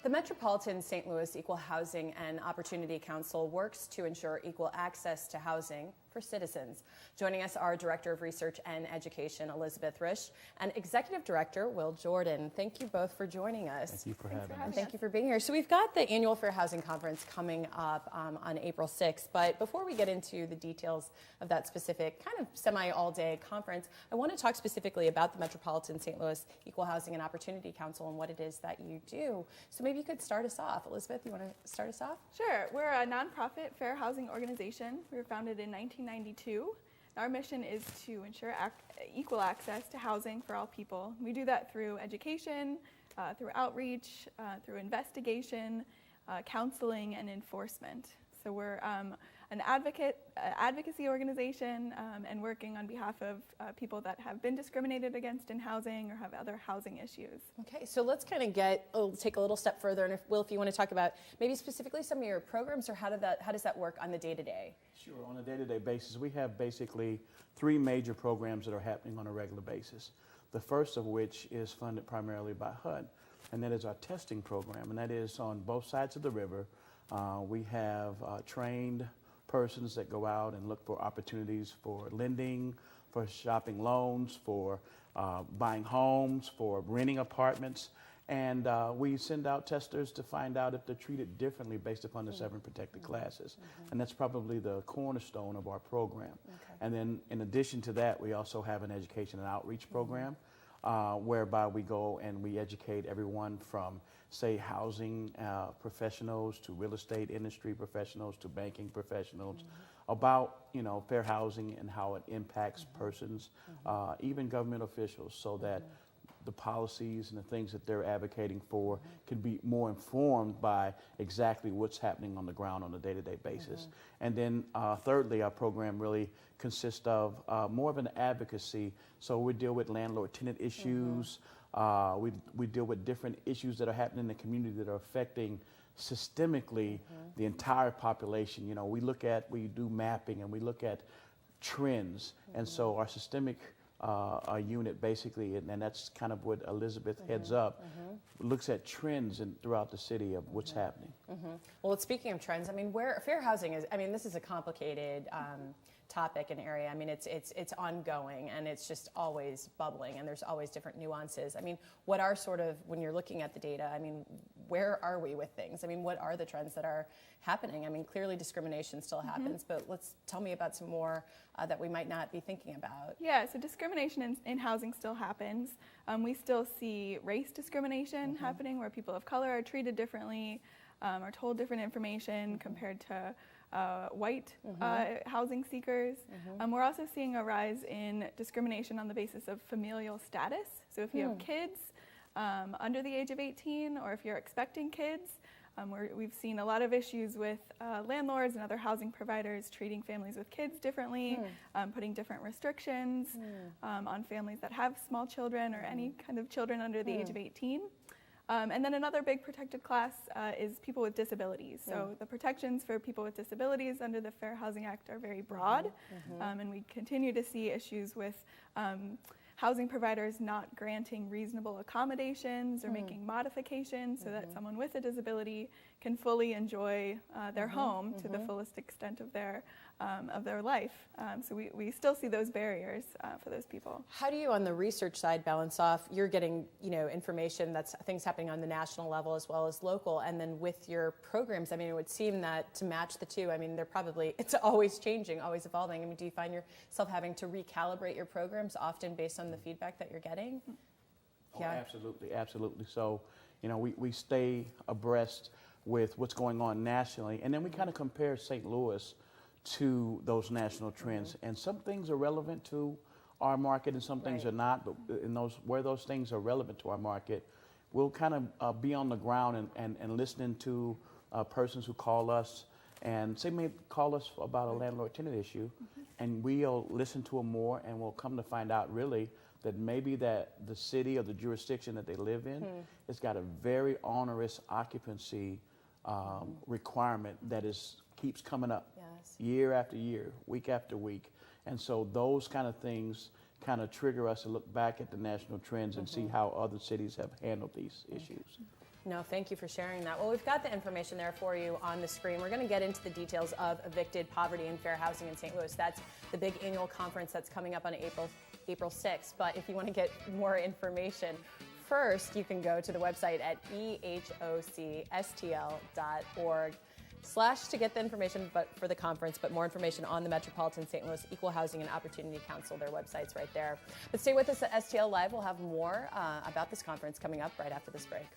The Metropolitan St. Louis Equal Housing and Opportunity Council works to ensure equal access to housing for citizens. Joining us are Director of Research and Education, Elisabeth Risch, and Executive Director, Will Jordan. Thank you both for joining us. Thank you for having us. Thank you for being here. So we've got the annual Fair Housing Conference coming up on April 6th, but before we get into the details of that specific kind of semi-all-day conference, I want to talk specifically about the Metropolitan St. Louis Equal Housing and Opportunity Council and what it is that you do. So maybe you could start us off. Elisabeth, you want to start us off? Sure. We're a nonprofit fair housing organization. We were founded in 1992. Our mission is to ensure equal access to housing for all people. We do that through education, through outreach, through investigation, counseling, and enforcement. So we're an advocacy organization and working on behalf of people that have been discriminated against in housing or have other housing issues. Okay, so let's kind of take a little step further, and if you want to talk about maybe specifically some of your programs, or how does that work on the day-to-day? Sure, on a day-to-day basis, we have basically 3 major programs that are happening on a regular basis. The first of which is funded primarily by HUD, and that is our testing program, and that is on both sides of the river. We have trained persons that go out and look for opportunities for lending, for shopping loans, for buying homes, for renting apartments. And we send out testers to find out if they're treated differently based upon the 7 protected classes. And that's probably the cornerstone of our program. Okay. And then in addition to that, we also have an education and outreach program whereby we go and we educate everyone from, say, housing professionals to real estate industry professionals to banking professionals about, fair housing and how it impacts persons, even government officials, so that the policies and the things that they're advocating for can be more informed by exactly what's happening on the ground on a day-to-day basis. And then thirdly, our program really consists of more of an advocacy. So we deal with landlord-tenant issues. We deal with different issues that are happening in the community that are affecting systemically the entire population. We do mapping and we look at trends. And so our systemic unit basically, and that's kind of what Elisabeth heads up, looks at trends throughout the city of what's happening. Well, speaking of trends, where fair housing is, this is a complicated topic and area. It's ongoing and it's just always bubbling and there's always different nuances. What are when you're looking at the data, where are we with things? What are the trends that are happening? Clearly discrimination still happens, but tell me about some more that we might not be thinking about. Yeah, so discrimination in housing still happens. We still see race discrimination happening where people of color are treated differently, are told different information compared to white housing seekers. We're also seeing a rise in discrimination on the basis of familial status. So if you have kids under the age of 18, or if you're expecting kids, we've seen a lot of issues with landlords and other housing providers treating families with kids differently, putting different restrictions on families that have small children or any kind of children under the age of 18. And then another big protected class is people with disabilities. So the protections for people with disabilities under the Fair Housing Act are very broad, and we continue to see issues with housing providers not granting reasonable accommodations or making modifications so that someone with a disability can fully enjoy their home to the fullest extent of their life. So we still see those barriers for those people. How do you, on the research side, balance off? You're getting, information that's things happening on the national level as well as local, and then with your programs, it would seem that to match the two, it's always changing, always evolving. Do you find yourself having to recalibrate your programs often based on the feedback that you're getting? Oh, absolutely. So, we stay abreast with what's going on nationally, and then we kind of compare St. Louis to those national trends. And some things are relevant to our market and some things are not, but where those things are relevant to our market, we'll kind of be on the ground and listening to persons who call us and maybe call us about a landlord-tenant issue, and we'll listen to them more, and we'll come to find out really that maybe that the city or the jurisdiction that they live in has got a very onerous occupancy requirement that keeps coming up year after year, week after week. And so those kind of things kind of trigger us to look back at the national trends and see how other cities have handled these issues. No, thank you for sharing that. Well, we've got the information there for you on the screen. We're going to get into the details of Evicted, Poverty, and Fair Housing in St. Louis. That's the big annual conference that's coming up on April 6th. But if you want to get more information, first you can go to the website at EHOCSTL.org/ to get the information for the conference, but more information on the Metropolitan St. Louis Equal Housing and Opportunity Council. Their website's right there. But stay with us at STL Live. We'll have more about this conference coming up right after this break.